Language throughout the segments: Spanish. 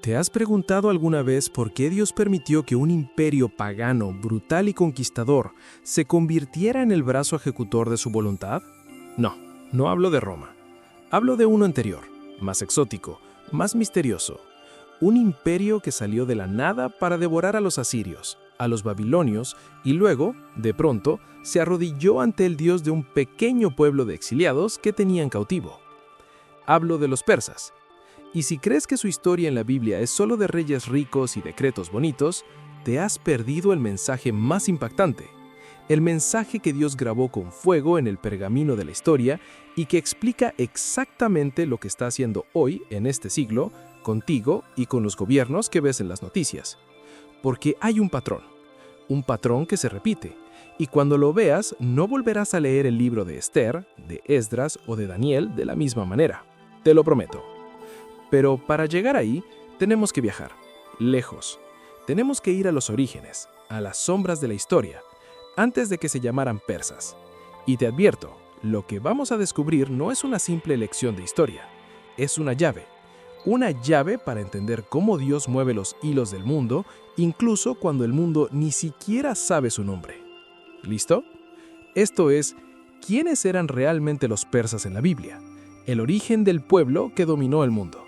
¿Te has preguntado alguna vez por qué Dios permitió que un imperio pagano, brutal y conquistador se convirtiera en el brazo ejecutor de su voluntad? No, no hablo de Roma. Hablo de uno anterior, más exótico, más misterioso. Un imperio que salió de la nada para devorar a los asirios, a los babilonios y luego, de pronto, se arrodilló ante el Dios de un pequeño pueblo de exiliados que tenían cautivo. Hablo de los persas. Y si crees que su historia en la Biblia es solo de reyes ricos y decretos bonitos, te has perdido el mensaje más impactante. El mensaje que Dios grabó con fuego en el pergamino de la historia y que explica exactamente lo que está haciendo hoy, en este siglo, contigo y con los gobiernos que ves en las noticias. Porque hay un patrón que se repite, y cuando lo veas no volverás a leer el libro de Esther, de Esdras o de Daniel de la misma manera. Te lo prometo. Pero para llegar ahí, tenemos que viajar, lejos. Tenemos que ir a los orígenes, a las sombras de la historia, antes de que se llamaran persas. Y te advierto, lo que vamos a descubrir no es una simple lección de historia, es una llave para entender cómo Dios mueve los hilos del mundo, incluso cuando el mundo ni siquiera sabe su nombre. ¿Listo? Esto es, ¿quiénes eran realmente los persas en la Biblia? El origen del pueblo que dominó el mundo.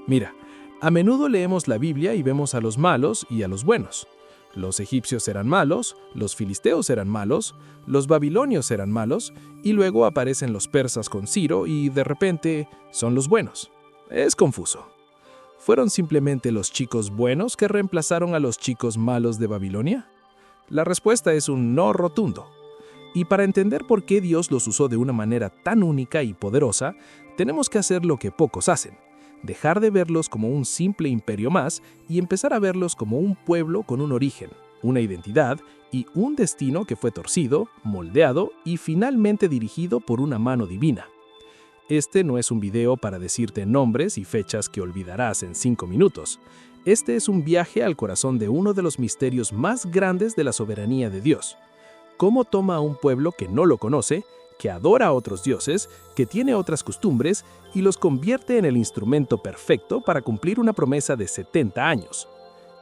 Mira, a menudo leemos la Biblia y vemos a los malos y a los buenos. Los egipcios eran malos, los filisteos eran malos, los babilonios eran malos, y luego aparecen los persas con Ciro y de repente son los buenos. Es confuso. ¿Fueron simplemente los chicos buenos que reemplazaron a los chicos malos de Babilonia? La respuesta es un no rotundo. Y para entender por qué Dios los usó de una manera tan única y poderosa, tenemos que hacer lo que pocos hacen. Dejar de verlos como un simple imperio más y empezar a verlos como un pueblo con un origen, una identidad y un destino que fue torcido, moldeado y finalmente dirigido por una mano divina. Este no es un video para decirte nombres y fechas que olvidarás en 5 minutos. Este es un viaje al corazón de uno de los misterios más grandes de la soberanía de Dios. Cómo toma a un pueblo que no lo conoce, que adora a otros dioses, que tiene otras costumbres y los convierte en el instrumento perfecto para cumplir una promesa de 70 años.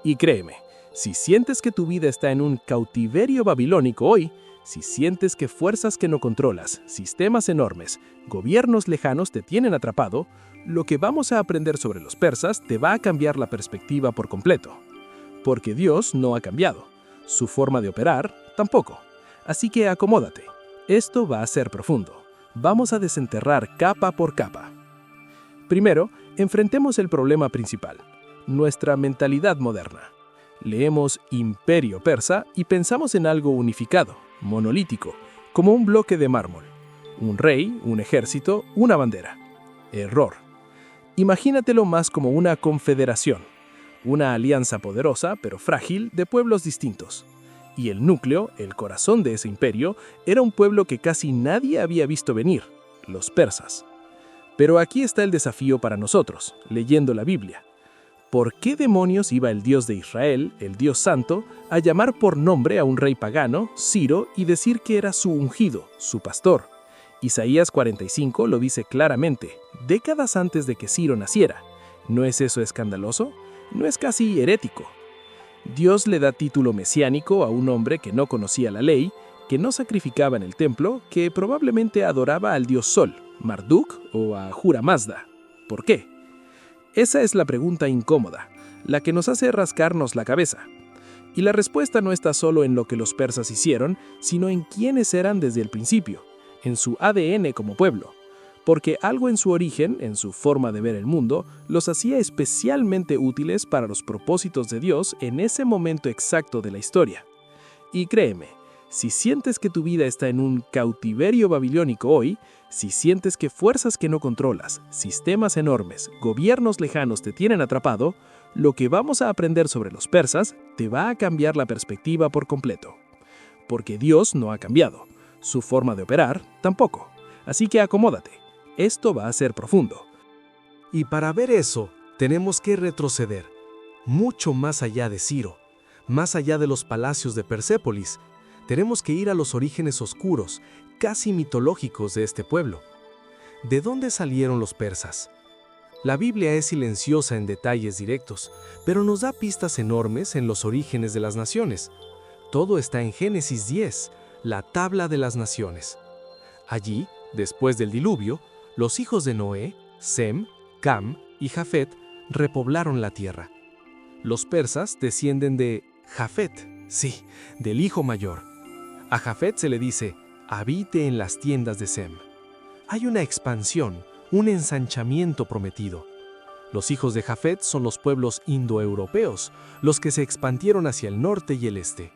Y créeme, si sientes que tu vida está en un cautiverio babilónico hoy, si sientes que fuerzas que no controlas, sistemas enormes, gobiernos lejanos te tienen atrapado, lo que vamos a aprender sobre los persas te va a cambiar la perspectiva por completo. Porque Dios no ha cambiado. Su forma de operar tampoco. Así que acomódate. Esto va a ser profundo. Vamos a desenterrar capa por capa. Primero, enfrentemos el problema principal, nuestra mentalidad moderna. Leemos Imperio Persa y pensamos en algo unificado, monolítico, como un bloque de mármol. Un rey, un ejército, una bandera. Error. Imagínatelo más como una confederación, una alianza poderosa pero frágil de pueblos distintos. Y el núcleo, el corazón de ese imperio, era un pueblo que casi nadie había visto venir, los persas. Pero aquí está el desafío para nosotros, leyendo la Biblia. ¿Por qué demonios iba el Dios de Israel, el Dios Santo, a llamar por nombre a un rey pagano, Ciro, y decir que era su ungido, su pastor? Isaías 45 lo dice claramente, décadas antes de que Ciro naciera. ¿No es eso escandaloso? ¿No es casi herético? Dios le da título mesiánico a un hombre que no conocía la ley, que no sacrificaba en el templo, que probablemente adoraba al dios Sol, Marduk o a Ahura Mazda. ¿Por qué? Esa es la pregunta incómoda, la que nos hace rascarnos la cabeza. Y la respuesta no está solo en lo que los persas hicieron, sino en quiénes eran desde el principio, en su ADN como pueblo. Porque algo en su origen, en su forma de ver el mundo, los hacía especialmente útiles para los propósitos de Dios en ese momento exacto de la historia. Y créeme, si sientes que tu vida está en un cautiverio babilónico hoy, si sientes que fuerzas que no controlas, sistemas enormes, gobiernos lejanos te tienen atrapado, lo que vamos a aprender sobre los persas te va a cambiar la perspectiva por completo. Porque Dios no ha cambiado, su forma de operar tampoco. Así que acomódate. Esto va a ser profundo. Y para ver eso, tenemos que retroceder, mucho más allá de Ciro, más allá de los palacios de Persépolis. Tenemos que ir a los orígenes oscuros, casi mitológicos de este pueblo. ¿De dónde salieron los persas? La Biblia es silenciosa en detalles directos, pero nos da pistas enormes en los orígenes de las naciones. Todo está en Génesis 10, la tabla de las naciones. Allí, después del diluvio, los hijos de Noé, Sem, Cam y Jafet, repoblaron la tierra. Los persas descienden de Jafet, sí, del hijo mayor. A Jafet se le dice, habite en las tiendas de Sem. Hay una expansión, un ensanchamiento prometido. Los hijos de Jafet son los pueblos indoeuropeos, los que se expandieron hacia el norte y el este.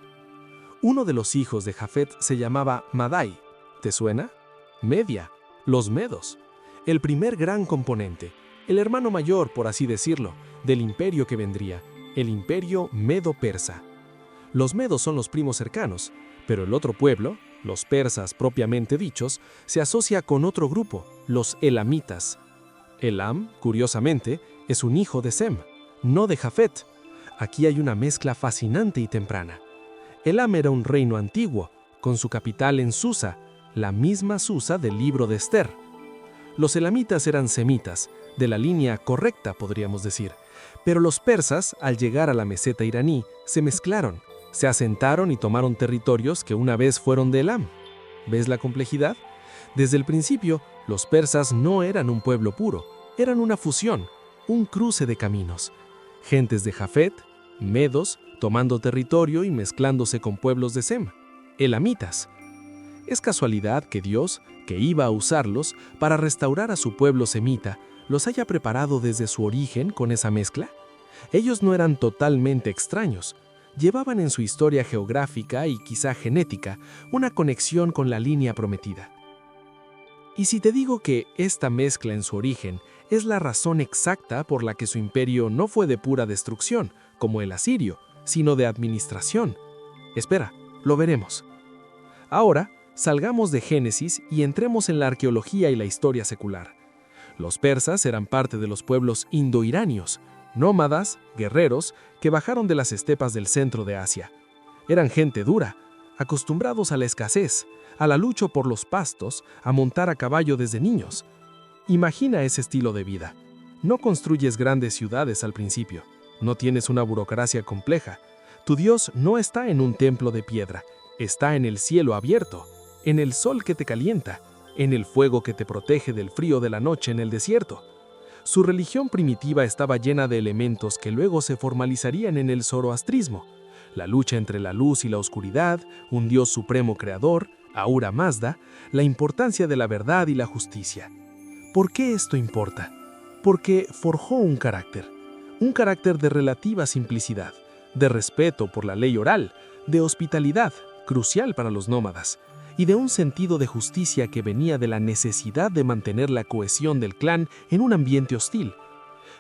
Uno de los hijos de Jafet se llamaba Madai. ¿Te suena? Media, los medos. El primer gran componente, el hermano mayor, por así decirlo, del imperio que vendría, el imperio medo-persa. Los medos son los primos cercanos, pero el otro pueblo, los persas propiamente dichos, se asocia con otro grupo, los elamitas. Elam, curiosamente, es un hijo de Sem, no de Jafet. Aquí hay una mezcla fascinante y temprana. Elam era un reino antiguo, con su capital en Susa, la misma Susa del libro de Esther. Los elamitas eran semitas, de la línea correcta podríamos decir, pero los persas, al llegar a la meseta iraní, se mezclaron, se asentaron y tomaron territorios que una vez fueron de Elam. ¿Ves la complejidad? Desde el principio, los persas no eran un pueblo puro, eran una fusión, un cruce de caminos. Gentes de Jafet, medos, tomando territorio y mezclándose con pueblos de Sem, elamitas. ¿Es casualidad que Dios, que iba a usarlos para restaurar a su pueblo semita, los haya preparado desde su origen con esa mezcla? Ellos no eran totalmente extraños. Llevaban en su historia geográfica y quizá genética una conexión con la línea prometida. Y si te digo que esta mezcla en su origen es la razón exacta por la que su imperio no fue de pura destrucción, como el asirio, sino de administración. Espera, lo veremos. Ahora, salgamos de Génesis y entremos en la arqueología y la historia secular. Los persas eran parte de los pueblos indoiranios, nómadas, guerreros, que bajaron de las estepas del centro de Asia. Eran gente dura, acostumbrados a la escasez, a la lucha por los pastos, a montar a caballo desde niños. Imagina ese estilo de vida. No construyes grandes ciudades al principio, no tienes una burocracia compleja. Tu Dios no está en un templo de piedra, está en el cielo abierto, en el sol que te calienta, en el fuego que te protege del frío de la noche en el desierto. Su religión primitiva estaba llena de elementos que luego se formalizarían en el zoroastrismo. La lucha entre la luz y la oscuridad, un Dios supremo creador, Ahura Mazda, la importancia de la verdad y la justicia. ¿Por qué esto importa? Porque forjó un carácter de relativa simplicidad, de respeto por la ley oral, de hospitalidad, crucial para los nómadas, y de un sentido de justicia que venía de la necesidad de mantener la cohesión del clan en un ambiente hostil.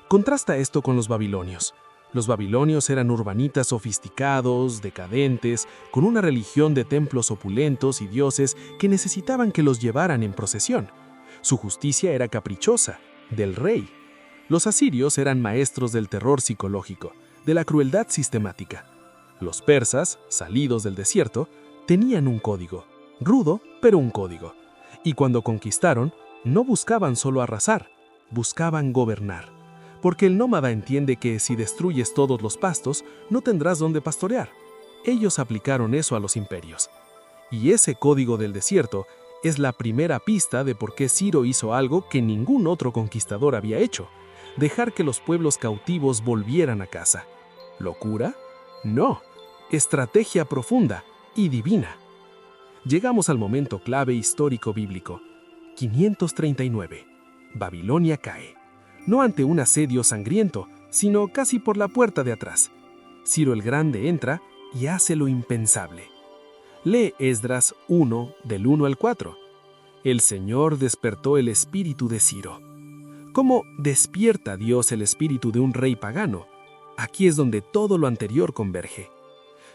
Contrasta esto con los babilonios. Los babilonios eran urbanitas sofisticados, decadentes, con una religión de templos opulentos y dioses que necesitaban que los llevaran en procesión. Su justicia era caprichosa, del rey. Los asirios eran maestros del terror psicológico, de la crueldad sistemática. Los persas, salidos del desierto, tenían un código, rudo, pero un código. Y cuando conquistaron, no buscaban solo arrasar, buscaban gobernar. Porque el nómada entiende que si destruyes todos los pastos, no tendrás dónde pastorear. Ellos aplicaron eso a los imperios. Y ese código del desierto es la primera pista de por qué Ciro hizo algo que ningún otro conquistador había hecho: dejar que los pueblos cautivos volvieran a casa. ¿Locura? No. Estrategia profunda y divina. Llegamos al momento clave histórico bíblico. 539. Babilonia cae. No ante un asedio sangriento, sino casi por la puerta de atrás. Ciro el Grande entra y hace lo impensable. Lee Esdras 1, del 1 al 4. El Señor despertó el espíritu de Ciro. ¿Cómo despierta Dios el espíritu de un rey pagano? Aquí es donde todo lo anterior converge.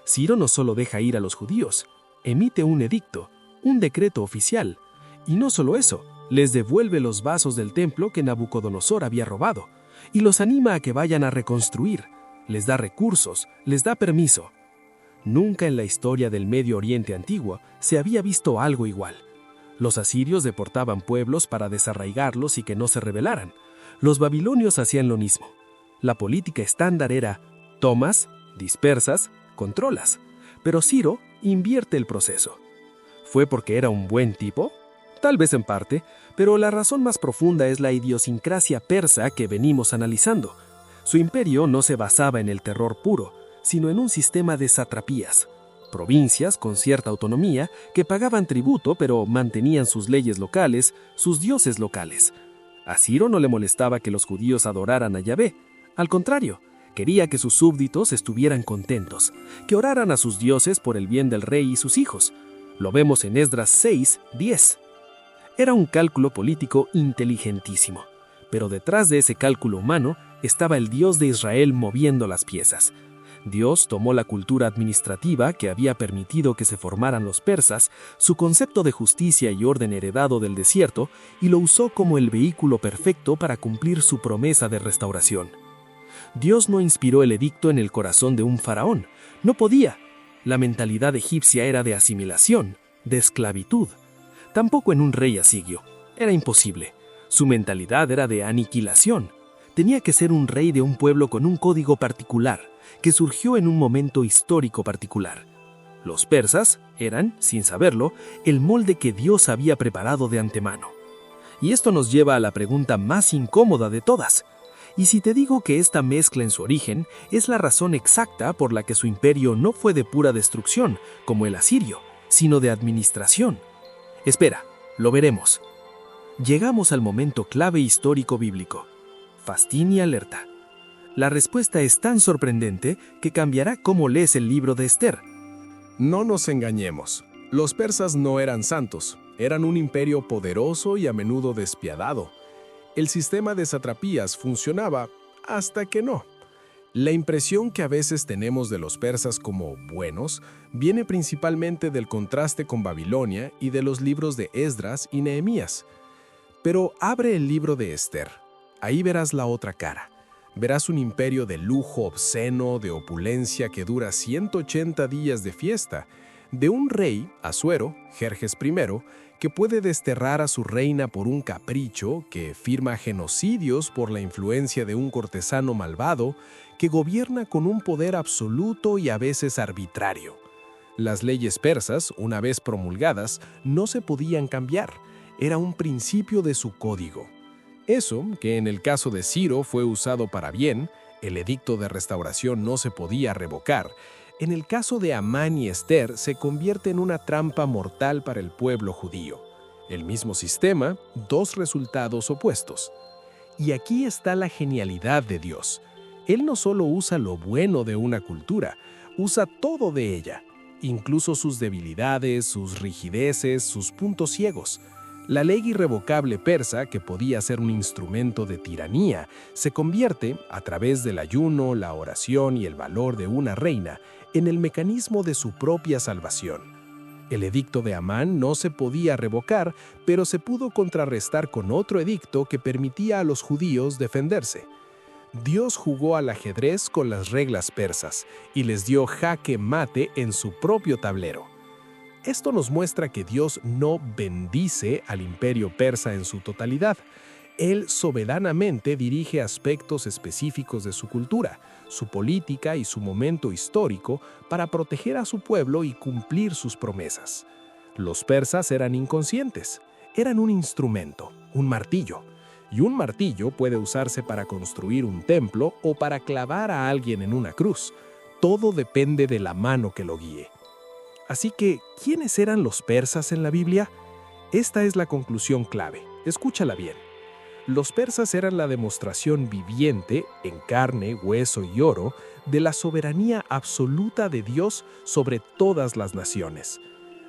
Ciro no solo deja ir a los judíos, emite un edicto, un decreto oficial, y no solo eso, les devuelve los vasos del templo que Nabucodonosor había robado, y los anima a que vayan a reconstruir, les da recursos, les da permiso. Nunca en la historia del Medio Oriente antiguo se había visto algo igual. Los asirios deportaban pueblos para desarraigarlos y que no se rebelaran. Los babilonios hacían lo mismo. La política estándar era tomas, dispersas, controlas. Pero Ciro invierte el proceso. ¿Fue porque era un buen tipo? Tal vez en parte, pero la razón más profunda es la idiosincrasia persa que venimos analizando. Su imperio no se basaba en el terror puro, sino en un sistema de satrapías, provincias con cierta autonomía que pagaban tributo pero mantenían sus leyes locales, sus dioses locales. A Ciro no le molestaba que los judíos adoraran a Yahvé. Al contrario, quería que sus súbditos estuvieran contentos, que oraran a sus dioses por el bien del rey y sus hijos. Lo vemos en Esdras 6:10. Era un cálculo político inteligentísimo, pero detrás de ese cálculo humano estaba el Dios de Israel moviendo las piezas. Dios tomó la cultura administrativa que había permitido que se formaran los persas, su concepto de justicia y orden heredado del desierto, y lo usó como el vehículo perfecto para cumplir su promesa de restauración. Dios no inspiró el edicto en el corazón de un faraón. No podía. La mentalidad egipcia era de asimilación, de esclavitud. Tampoco en un rey asirio. Era imposible. Su mentalidad era de aniquilación. Tenía que ser un rey de un pueblo con un código particular, que surgió en un momento histórico particular. Los persas eran, sin saberlo, el molde que Dios había preparado de antemano. Y esto nos lleva a la pregunta más incómoda de todas. ¿Y si te digo que esta mezcla en su origen es la razón exacta por la que su imperio no fue de pura destrucción, como el asirio, sino de administración? Espera, lo veremos. Llegamos al momento clave histórico bíblico. Fastín y alerta. La respuesta es tan sorprendente que cambiará cómo lees el libro de Esther. No nos engañemos. Los persas no eran santos. Eran un imperio poderoso y a menudo despiadado. El sistema de satrapías funcionaba hasta que no. La impresión que a veces tenemos de los persas como buenos viene principalmente del contraste con Babilonia y de los libros de Esdras y Nehemías. Pero abre el libro de Esther. Ahí verás la otra cara. Verás un imperio de lujo obsceno, de opulencia que dura 180 días de fiesta, de un rey, Asuero, Jerjes I, que puede desterrar a su reina por un capricho, que firma genocidios por la influencia de un cortesano malvado, que gobierna con un poder absoluto y a veces arbitrario. Las leyes persas, una vez promulgadas, no se podían cambiar. Era un principio de su código. Eso, que en el caso de Ciro fue usado para bien, el edicto de restauración no se podía revocar, en el caso de Amán y Esther se convierte en una trampa mortal para el pueblo judío. El mismo sistema, dos resultados opuestos. Y aquí está la genialidad de Dios. Él no solo usa lo bueno de una cultura, usa todo de ella, incluso sus debilidades, sus rigideces, sus puntos ciegos. La ley irrevocable persa, que podía ser un instrumento de tiranía, se convierte, a través del ayuno, la oración y el valor de una reina, en el mecanismo de su propia salvación. El edicto de Amán no se podía revocar, pero se pudo contrarrestar con otro edicto que permitía a los judíos defenderse. Dios jugó al ajedrez con las reglas persas y les dio jaque mate en su propio tablero. Esto nos muestra que Dios no bendice al imperio persa en su totalidad. Él soberanamente dirige aspectos específicos de su cultura, su política y su momento histórico para proteger a su pueblo y cumplir sus promesas. Los persas eran inconscientes, eran un instrumento, un martillo. Y un martillo puede usarse para construir un templo o para clavar a alguien en una cruz. Todo depende de la mano que lo guíe. Así que, ¿quiénes eran los persas en la Biblia? Esta es la conclusión clave. Escúchala bien. Los persas eran la demostración viviente, en carne, hueso y oro, de la soberanía absoluta de Dios sobre todas las naciones.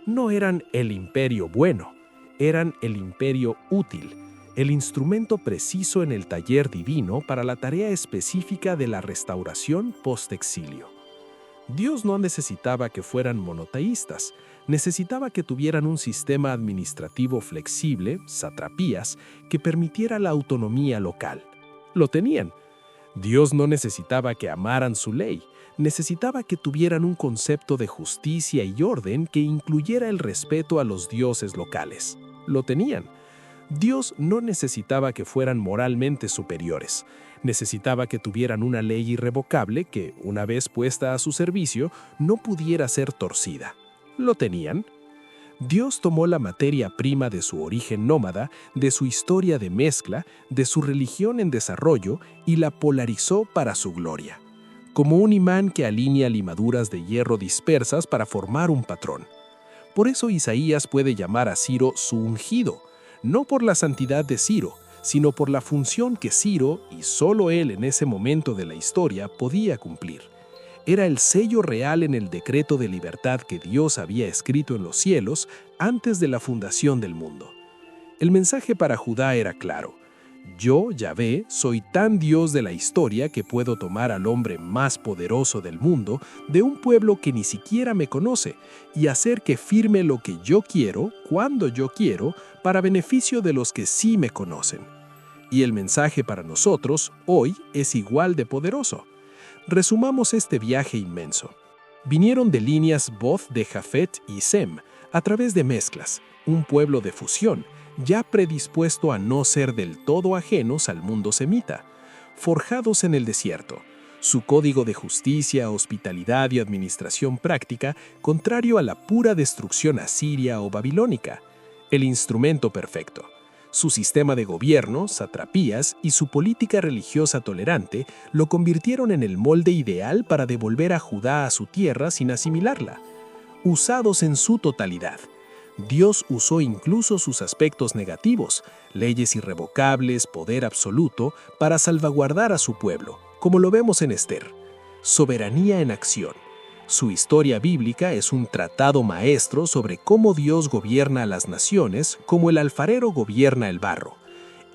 No eran el imperio bueno, eran el imperio útil, el instrumento preciso en el taller divino para la tarea específica de la restauración post-exilio. Dios no necesitaba que fueran monoteístas, necesitaba que tuvieran un sistema administrativo flexible, satrapías, que permitiera la autonomía local. Lo tenían. Dios no necesitaba que amaran su ley, necesitaba que tuvieran un concepto de justicia y orden que incluyera el respeto a los dioses locales. Lo tenían. Dios no necesitaba que fueran moralmente superiores. Necesitaba que tuvieran una ley irrevocable que, una vez puesta a su servicio, no pudiera ser torcida. ¿Lo tenían? Dios tomó la materia prima de su origen nómada, de su historia de mezcla, de su religión en desarrollo y la polarizó para su gloria, como un imán que alinea limaduras de hierro dispersas para formar un patrón. Por eso Isaías puede llamar a Ciro su ungido, no por la santidad de Ciro, sino por la función que Ciro, y solo él en ese momento de la historia, podía cumplir. Era el sello real en el decreto de libertad que Dios había escrito en los cielos antes de la fundación del mundo. El mensaje para Judá era claro: yo, Yahvé, soy tan Dios de la historia que puedo tomar al hombre más poderoso del mundo, de un pueblo que ni siquiera me conoce, y hacer que firme lo que yo quiero, cuando yo quiero, para beneficio de los que sí me conocen. Y el mensaje para nosotros, hoy, es igual de poderoso. Resumamos este viaje inmenso. Vinieron de líneas voz de Jafet y Sem, a través de mezclas, un pueblo de fusión, ya predispuesto a no ser del todo ajenos al mundo semita, forjados en el desierto. Su código de justicia, hospitalidad y administración práctica, contrario a la pura destrucción asiria o babilónica. El instrumento perfecto. Su sistema de gobierno, satrapías y su política religiosa tolerante lo convirtieron en el molde ideal para devolver a Judá a su tierra sin asimilarla. Usados en su totalidad. Dios usó incluso sus aspectos negativos, leyes irrevocables, poder absoluto, para salvaguardar a su pueblo, como lo vemos en Esther. Soberanía en acción. Su historia bíblica es un tratado maestro sobre cómo Dios gobierna a las naciones como el alfarero gobierna el barro.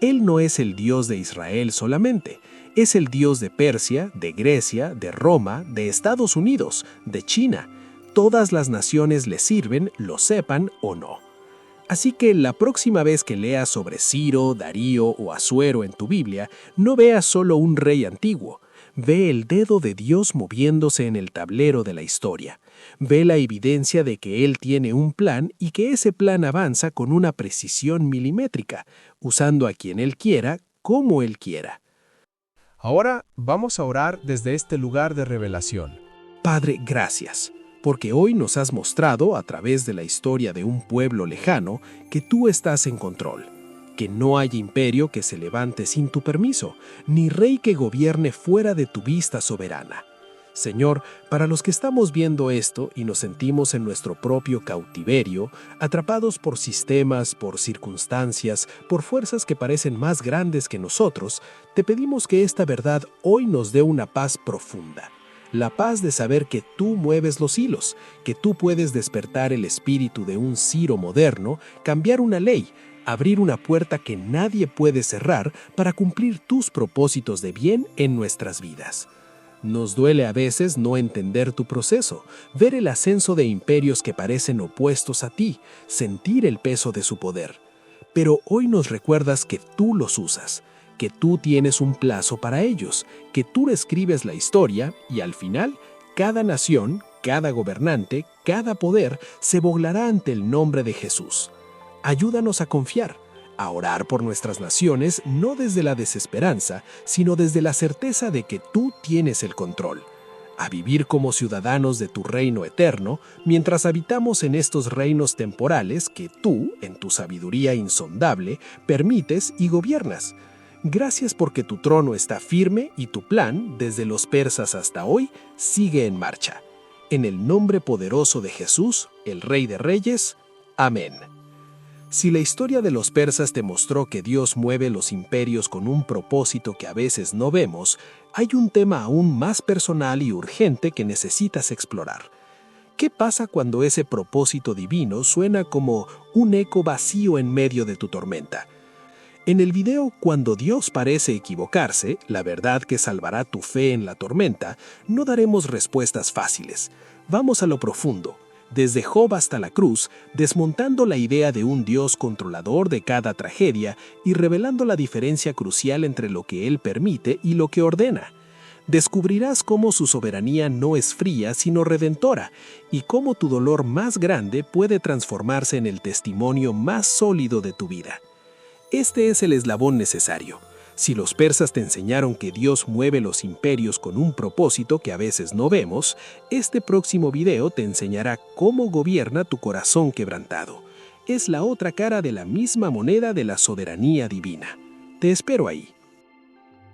Él no es el Dios de Israel solamente, es el Dios de Persia, de Grecia, de Roma, de Estados Unidos, de China. Todas las naciones le sirven, lo sepan o no. Así que la próxima vez que leas sobre Ciro, Darío o Asuero en tu Biblia, no veas solo un rey antiguo. Ve el dedo de Dios moviéndose en el tablero de la historia. Ve la evidencia de que Él tiene un plan y que ese plan avanza con una precisión milimétrica, usando a quien Él quiera, como Él quiera. Ahora vamos a orar desde este lugar de revelación. Padre, gracias, porque hoy nos has mostrado, a través de la historia de un pueblo lejano, que tú estás en control. Que no hay imperio que se levante sin tu permiso, ni rey que gobierne fuera de tu vista soberana. Señor, para los que estamos viendo esto y nos sentimos en nuestro propio cautiverio, atrapados por sistemas, por circunstancias, por fuerzas que parecen más grandes que nosotros, te pedimos que esta verdad hoy nos dé una paz profunda. La paz de saber que tú mueves los hilos, que tú puedes despertar el espíritu de un Ciro moderno, cambiar una ley, abrir una puerta que nadie puede cerrar para cumplir tus propósitos de bien en nuestras vidas. Nos duele a veces no entender tu proceso, ver el ascenso de imperios que parecen opuestos a ti, sentir el peso de su poder. Pero hoy nos recuerdas que tú los usas, que tú tienes un plazo para ellos, que tú escribes la historia y al final, cada nación, cada gobernante, cada poder se doblará ante el nombre de Jesús. Ayúdanos a confiar, a orar por nuestras naciones no desde la desesperanza, sino desde la certeza de que tú tienes el control. A vivir como ciudadanos de tu reino eterno, mientras habitamos en estos reinos temporales que tú, en tu sabiduría insondable, permites y gobiernas. Gracias porque tu trono está firme y tu plan, desde los persas hasta hoy, sigue en marcha. En el nombre poderoso de Jesús, el Rey de Reyes. Amén. Si la historia de los persas te mostró que Dios mueve los imperios con un propósito que a veces no vemos, hay un tema aún más personal y urgente que necesitas explorar. ¿Qué pasa cuando ese propósito divino suena como un eco vacío en medio de tu tormenta? En el video Cuando Dios parece equivocarse, la verdad que salvará tu fe en la tormenta, no daremos respuestas fáciles. Vamos a lo profundo. Desde Job hasta la cruz, desmontando la idea de un Dios controlador de cada tragedia y revelando la diferencia crucial entre lo que Él permite y lo que ordena. Descubrirás cómo su soberanía no es fría, sino redentora, y cómo tu dolor más grande puede transformarse en el testimonio más sólido de tu vida. Este es el eslabón necesario. Si los persas te enseñaron que Dios mueve los imperios con un propósito que a veces no vemos, este próximo video te enseñará cómo gobierna tu corazón quebrantado. Es la otra cara de la misma moneda de la soberanía divina. Te espero ahí.